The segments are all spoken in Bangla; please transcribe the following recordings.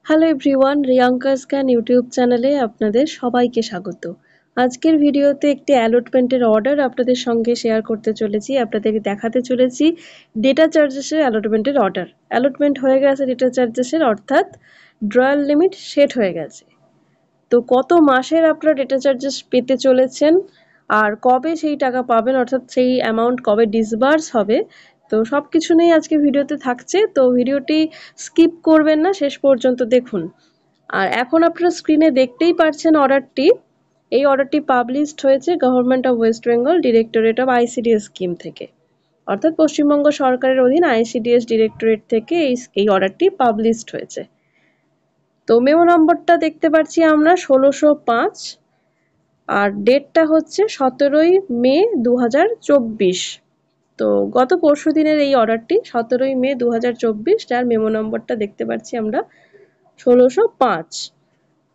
Hello everyone, Riyanka scan YouTube চ্যানেলে আপনাদের সবাইকে স্বাগত। আজকের ভিডিওতে একটি অ্যালটমেন্টের অর্ডার আপনাদের সঙ্গে শেয়ার করতে চলেছি। আপনাদেরকে দেখাতে চলেছি ডেটা চার্জেসের অ্যালটমেন্টের অর্ডার। অ্যালটমেন্ট হয়ে গেছে ডেটা চার্জেসের, অর্থাৎ ড্রয়াল লিমিট সেট হয়ে গেছে। তো কত মাসের আপনারা ডেটা চার্জেস পেতে চলেছেন আর কবে সেই টাকা পাবেন, অর্থাৎ সেই অ্যামাউন্ট কবে ডিসবার্স হবে, তো সব কিছু নিয়ে আজকে ভিডিওতে থাকছে। তো ভিডিওটি স্কিপ করবেন না, শেষ পর্যন্ত দেখুন। আর এখন আপনারা স্ক্রিনে দেখতেই পাচ্ছেন অর্ডারটি। এই অর্ডারটি পাবলিশড হয়েছে government of West Bengal directorate of ICDS scheme থেকে, অর্থাৎ পশ্চিমবঙ্গ সরকারের অধীন আইসিডিএস ডিরেক্টরেট থেকে এই অর্ডারটি পাবলিশড হয়েছে। তো মেমো নম্বরটা দেখতে পাচ্ছি আমরা ১৬০৫, আর ডেটটা হচ্ছে ১৭ই মে ২০২৪। তো গত পরশু দিনের এই অর্ডারটি ১৭ই মে ২০২৪, যার মেমো নম্বরটা দেখতে পাচ্ছি আমরা ১৬০৫।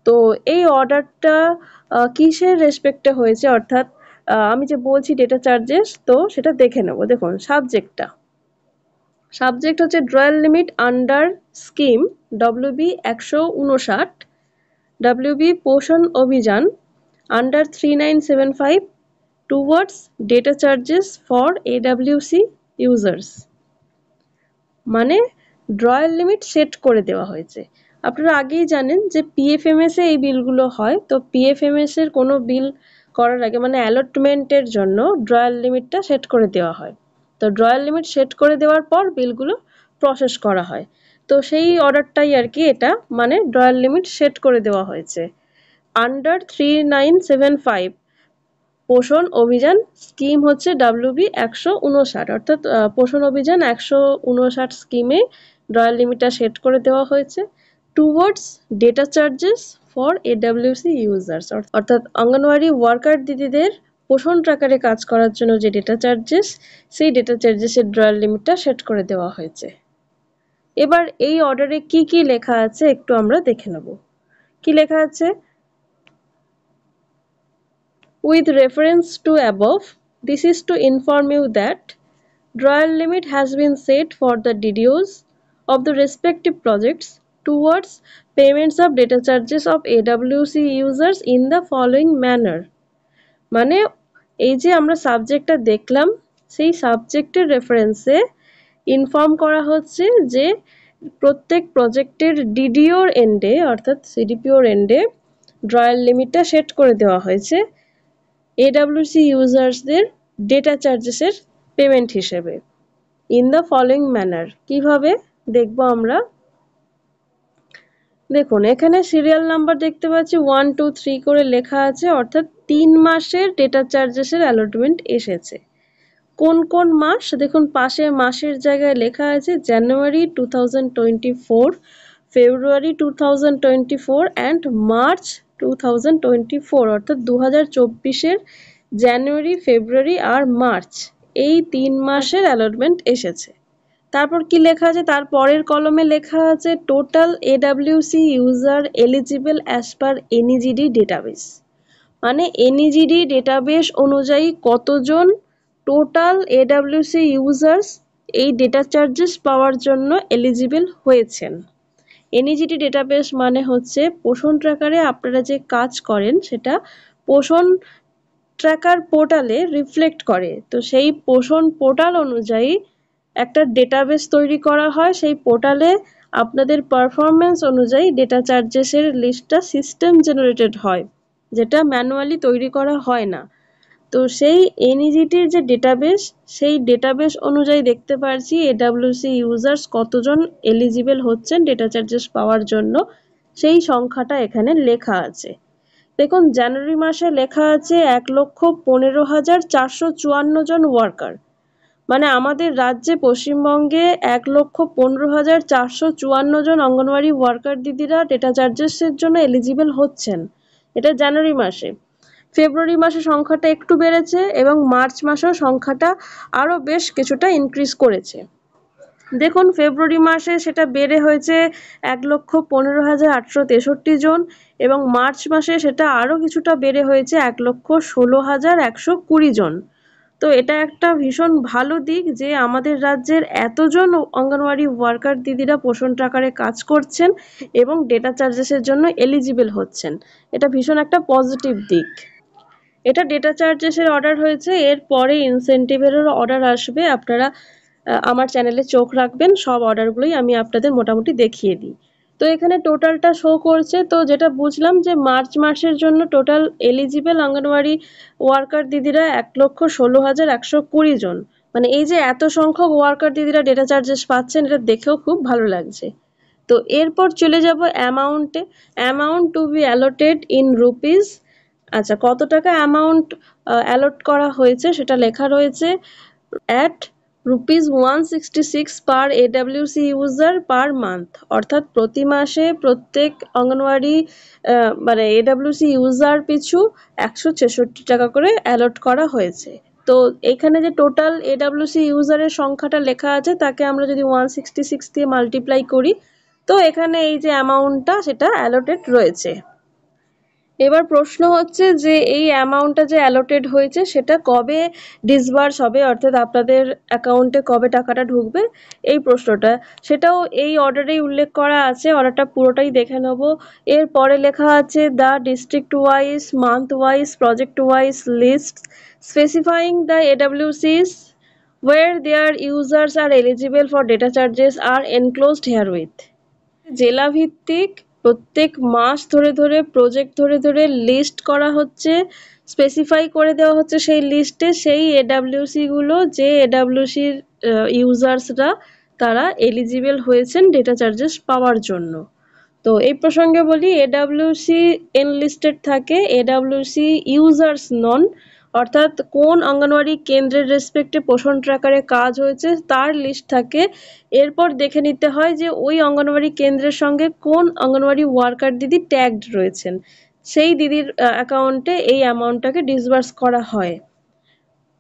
তো এই অর্ডারটা কিসের রেসপেক্টে হয়েছে, অর্থাৎ আমি যে বলছি ডেটা চার্জেস, তো সেটা দেখে নেব। দেখুন সাবজেক্ট হচ্ছে drawal limit under scheme WB ১৫৯, WB পোষণ অভিযান under 3975 towards data charges for AWC users. মানে ড্রয়াল লিমিট সেট করে দেওয়া হয়েছে। আপনারা আগেই জানেন যে PFMS এ এই বিলগুলো হয়। তো PFMS এর কোনো বিল করার আগে, মানে অ্যালটমেন্টের জন্য ড্রয়াল লিমিটটা সেট করে দেওয়া হয়। তো ড্রয়াল লিমিট সেট করে দেওয়ার পর বিলগুলো প্রসেস করা হয়। তো সেই অর্ডারটাই আর কি এটা, মানে ড্রয়াল লিমিট সেট করে দেওয়া হয়েছে আন্ডার 3975 পোষণ অভিযান স্কিম হচ্ছে WB ১৫৯, অর্থাৎ পোষণ অভিযান ১৫৯ স্কিমে ড্রয়াল লিমিটটা সেট করে দেওয়া হয়েছে towards data charges for AWC users, অর্থাৎ অঙ্গনওয়াড়ি ওয়ার্কার দিদিদের পোষণ ট্র্যাকারে কাজ করার জন্য যে ডেটা চার্জেস, সেই ডেটা চার্জেসের ড্রয়াল লিমিটটা সেট করে দেওয়া হয়েছে। এবার এই অর্ডারে কি কি লেখা আছে একটু আমরা দেখে নেব। কি লেখা আছে? With reference to above, this is to inform you that drawal limit has been set for the DDOs of the respective projects towards payments of data charges of AWC users in the following manner. মানে এই যে আমরা সাবজেক্টটা দেখলাম, সেই সাবজেক্টের রেফারেন্সে ইনফর্ম করা হচ্ছে যে প্রত্যেক প্রজেক্টের DDOর এন্ডে, অর্থাৎ CDPOর এন্ডে ড্রয়াল লিমিটটা সেট করে দেওয়া হয়েছে AWC ইউজার্সদের ডেটা চার্জেসের পেমেন্ট হিসেবে ইন দ্য ফলোয়িং ম্যানার। কিভাবে দেখব আমরা? দেখুন, এখানে সিরিয়াল নাম্বার দেখতে পাচ্ছি 1 2 3 করে লেখা আছে, অর্থাৎ ৩ মাসের ডেটা চার্জেসের অ্যালটমেন্ট এসেছে। কোন কোন মাস? দেখুন পাশে মাসের জায়গায় লেখা আছে জানুয়ারি 2024, ফেব্রুয়ারি 2024 অ্যান্ড মার্চ 2024, অর্থাৎ 2024-এর জানুয়ারি, ফেব্রুয়ারি আর মার্চ, এই ৩ মাসের অ্যালটমেন্ট এসেছে। তারপর কি লেখা আছে? তার পরের কলমে লেখা আছে total AWC user eligible as per NEGD database. মানে NEGD ডেটাবেস অনুযায়ী কতজন টোটাল AWC ইউজার্স এই ডেটা চার্জেস পাওয়ার জন্য এলিজিবল হয়েছেন। NEGD ডেটাবেস মানে হচ্ছে পোষণ ট্র্যাকারে আপনারা যে কাজ করেন সেটা পোষণ ট্র্যাকার পোর্টালে রিফ্লেক্ট করে। তো সেই পোষণ পোর্টাল অনুযায়ী একটা ডেটাবেস তৈরি করা হয়। সেই পোর্টালে আপনাদের পারফরম্যান্স অনুযায়ী ডেটা চার্জেসের লিস্টটা সিস্টেম জেনারেটেড হয়, যেটা ম্যানুয়ালি তৈরি করা হয় না। তো সেই NEGDর যে ডেটাবেস, সেই ডেটাবেস অনুযায়ী দেখতে পাচ্ছি AWC ইউজার্স কতজন এলিজিবল হচ্ছেন ডেটা চার্জেস পাওয়ার জন্য, সেই সংখ্যাটা এখানে লেখা আছে। দেখুন জানুয়ারি মাসে লেখা আছে ১,১৫,৪৫৪ জন ওয়ার্কার। মানে আমাদের রাজ্যে পশ্চিমবঙ্গে ১,১৫,৪৫৪ জন অঙ্গনওয়াড়ি ওয়ার্কার দিদিরা ডেটা চার্জেসের জন্য এলিজিবল হচ্ছেন। এটা জানুয়ারি মাসে। ফেব্রুয়ারি মাসে সংখ্যাটা একটু বেড়েছে এবং মার্চ মাসেও সংখ্যাটা আরও বেশ কিছুটা ইনক্রিজ করেছে। দেখুন ফেব্রুয়ারি মাসে সেটা বেড়ে হয়েছে ১,১৫,৮৬৩ জন এবং মার্চ মাসে সেটা আরও কিছুটা বেড়ে হয়েছে ১,১৬,১২০ জন। তো এটা একটা ভীষণ ভালো দিক যে আমাদের রাজ্যের এতজন অঙ্গনওয়াড়ি ওয়ার্কার দিদিরা পোষণ ট্রাকারে কাজ করছেন এবং ডেটা চার্জেসের জন্য এলিজিবল হচ্ছেন। এটা ভীষণ একটা পজিটিভ দিক। এটা ডেটা চার্জেসের অর্ডার হয়েছে, এরপরে ইনসেনটিভেরও অর্ডার আসবে। আপনারা আমার চ্যানেলে চোখ রাখবেন, সব অর্ডারগুলোই আমি আপনাদের মোটামুটি দেখিয়ে দিই। তো এখানে টোটালটা শো করছে, তো যেটা বুঝলাম যে মার্চ মাসের জন্য টোটাল এলিজিবল অঙ্গনওয়াড়ি ওয়ার্কার দিদিরা 1,16,120 জন। মানে এই যে এত সংখ্যক ওয়ার্কার দিদিরা ডেটা চার্জেস পাচ্ছেন, এটা দেখেও খুব ভালো লাগছে। তো এরপর চলে যাব অ্যামাউন্টে। Amount to be allotted in rupees. আচ্ছা, কত টাকা অ্যামাউন্ট অ্যালট করা হয়েছে সেটা লেখা রয়েছে at ₹166 per AWC user per month. অর্থাৎ প্রতি মাসে প্রত্যেক অঙ্গনওয়াড়ি মানে এডাব্লিউসি ইউজার পিছু 166 টাকা করে অ্যালট করা হয়েছে। তো এখানে যে টোটাল এডাব্লিউসি ইউজারের সংখ্যাটা লেখা আছে তাকে আমরা যদি 166 দিয়ে মাল্টিপ্লাই করি, তো এখানে এই যে অ্যামাউন্টটা সেটা অ্যালোটেড রয়েছে। এবার প্রশ্ন হচ্ছে যে এই অ্যামাউন্টটা যে অ্যালোটেড হয়েছে সেটা কবে ডিসবার্স হবে, অর্থাৎ আপনাদের অ্যাকাউন্টে কবে টাকাটা ঢুকবে, এই প্রশ্নটা। সেটাও এই অর্ডারেই উল্লেখ করা আছে, অর্ডারটা পুরোটাই দেখে নেব। এরপরে লেখা আছে the district wise, month wise, project wise list specifying the এডাব্লিউসিস where their users are eligible for data charges are enclosed herewith। জেলা ভিত্তিক প্রত্যেক মাস ধরে ধরে প্রজেক্ট ধরে ধরে লিস্ট করা হচ্ছে, স্পেসিফাই করে দেওয়া হচ্ছে সেই লিস্টে সেই এডাব্লিউসি গুলো যে এডাব্লিউসির ইউজার্সরা তারা এলিজিবল হয়েছেন ডেটা চার্জেস পাওয়ার জন্য। তো এই প্রসঙ্গে বলি, এডাব্লিউসি এনলিস্টেড থাকে, এডাব্লিউসি ইউজার্স নন। অর্থাৎ কোন অঙ্গনওয়াড়ি কেন্দ্রের রেসপেক্টে পোষণ ট্র্যাকারে কাজ হয়েছে তার লিস্ট থাকে। এরপর দেখে নিতে হয় যে ওই অঙ্গনওয়াড়ি কেন্দ্রের সঙ্গে কোন অঙ্গনওয়াড়ি ওয়ার্কার দিদি ট্যাগড রয়েছেন, সেই দিদির অ্যাকাউন্টে এই অ্যামাউন্টটাকে ডিসবার্স করা হয়।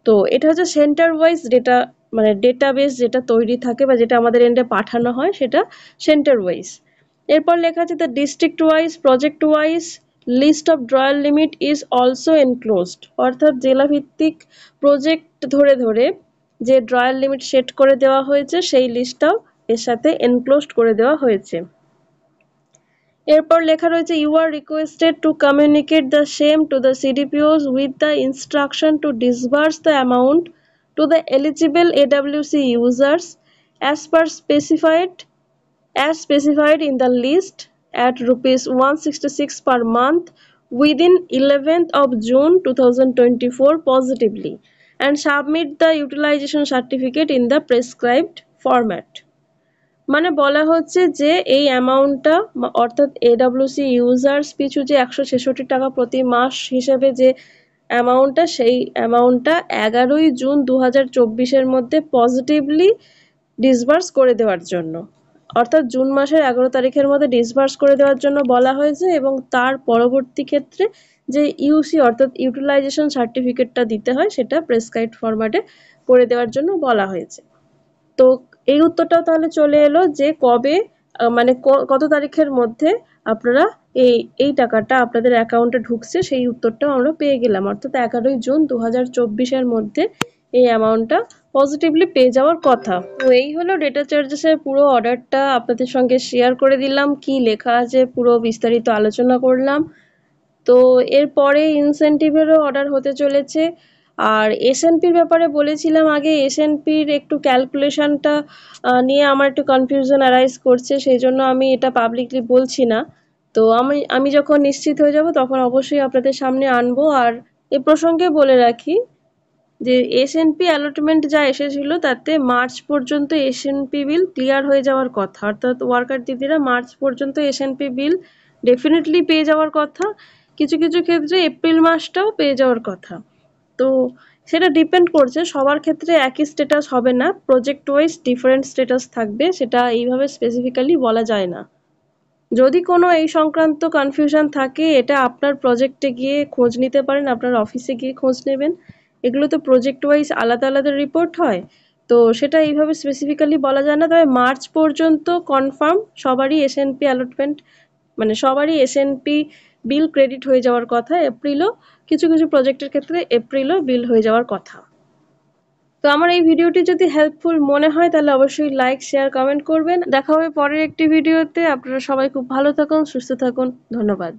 তো এটা হচ্ছে সেন্টার ওয়াইজ ডেটা, মানে ডেটাবেস যেটা তৈরি থাকে বা যেটা আমাদের এন্ডে পাঠানো হয় সেটা সেন্টার ওয়াইজ। এরপর লেখা আছে the district wise, project wise list of drawer limit is also enclosed. অর্থাৎ জেলা ভিত্তিক প্রজেক্ট ধরে ধরে যে ড্রয়ার লিমিট সেট করে দেওয়া হয়েছে সেই লিস্টটাও এর সাথে এনক্লোজড করে দেওয়া হয়েছে। এরপর লেখা রয়েছে you are requested to communicate the same to the CDPOs with the instruction to disburse the amount to the eligible AWC users as per specified as specified in the list at ₹166 per month within 11th of June 2024 positively and submit the utilization certificate in the prescribed format। মানে বলা হচ্ছে যে এই অ্যামাউন্টটা অর্থাৎ এডাব্লিউসি ইউজার্স পিছু যে 166 টাকা প্রতি মাস হিসেবে যে অ্যামাউন্টটা, সেই অ্যামাউন্টটা 11ই জুন 2024-এর মধ্যে পজিটিভলি ডিসবার্স করে দেওয়ার জন্য, অর্থাৎ জুন মাসের 11 তারিখের মধ্যে ডিসবার্স করে দেওয়ার জন্য বলা হয়েছে। এবং তার পরবর্তী ক্ষেত্রে যে ইউসি অর্থাৎ ইউটিলাইজেশন সার্টিফিকেটটা দিতে হয় সেটা প্রেসক্রাইবড ফরম্যাটে করে দেওয়ার জন্য বলা হয়েছে। তো এই উত্তরটাও তাহলে চলে এলো যে কবে মানে কত তারিখের মধ্যে আপনারা এই টাকাটা আপনাদের অ্যাকাউন্টে ঢুকছে সেই উত্তরটাও আমরা পেয়ে গেলাম, অর্থাৎ 11ই জুন 2024-এর মধ্যে এই অ্যামাউন্টটা পজিটিভলি পেয়ে যাওয়ার কথা। তো এই হলো ডেটা চার্জেসের পুরো অর্ডারটা আপনাদের সঙ্গে শেয়ার করে দিলাম, কি লেখা আছে পুরো বিস্তারিত আলোচনা করলাম। তো এরপরে ইনসেনটিভেরও অর্ডার হতে চলেছে। আর এসএনপির ব্যাপারে বলেছিলাম আগে, এসএনপির একটু ক্যালকুলেশনটা নিয়ে আমার একটু কনফিউশন অ্যারাইজ করছে, সেই জন্য আমি এটা পাবলিকলি বলছি না। তো আমি যখন নিশ্চিত হয়ে যাব তখন অবশ্যই আপনাদের সামনে আনবো। আর এ প্রসঙ্গে বলে রাখি যে এসএনপি অ্যালটমেন্ট যা এসেছিল তাতে মার্চ পর্যন্ত এসএনপি বিল ক্লিয়ার হয়ে যাওয়ার কথা, অর্থাৎ ওয়ার্কার দিদিরা মার্চ পর্যন্ত এসএনপি বিল ডেফিনেটলি পেয়ে যাওয়ার কথা, কিছু কিছু ক্ষেত্রে এপ্রিল মাসটাও পেয়ে যাওয়ার কথা। তো সেটা ডিপেন্ড করছে, সবার ক্ষেত্রে একই স্ট্যাটাস হবে না, প্রজেক্ট ওয়াইজ ডিফারেন্ট স্ট্যাটাস থাকবে, সেটা এইভাবে স্পেসিফিক্যালি বলা যায় না। যদি কোনো এই সংক্রান্ত কনফিউশন থাকে এটা আপনার প্রজেক্টে গিয়ে খোঁজ নিতে পারেন, আপনার অফিসে গিয়ে খোঁজ নেবেন। এগুলো তো প্রজেক্ট ওয়াইজ আলাদা আলাদা রিপোর্ট হয়, তো সেটা এইভাবে স্পেসিফিক্যালি বলা যায় না। তবে মার্চ পর্যন্ত কনফার্ম সবারই এসএনপি অ্যালটমেন্ট, মানে সবারই এসএনপি বিল ক্রেডিট হয়ে যাওয়ার কথা। এপ্রিলও কিছু কিছু প্রজেক্টের ক্ষেত্রে এপ্রিলও বিল হয়ে যাওয়ার কথা। তো আমার এই ভিডিওটি যদি হেল্পফুল মনে হয় তাহলে অবশ্যই লাইক, শেয়ার, কমেন্ট করবেন। দেখা হবে পরের একটি ভিডিওতে। আপনারা সবাই খুব ভালো থাকুন, সুস্থ থাকুন। ধন্যবাদ।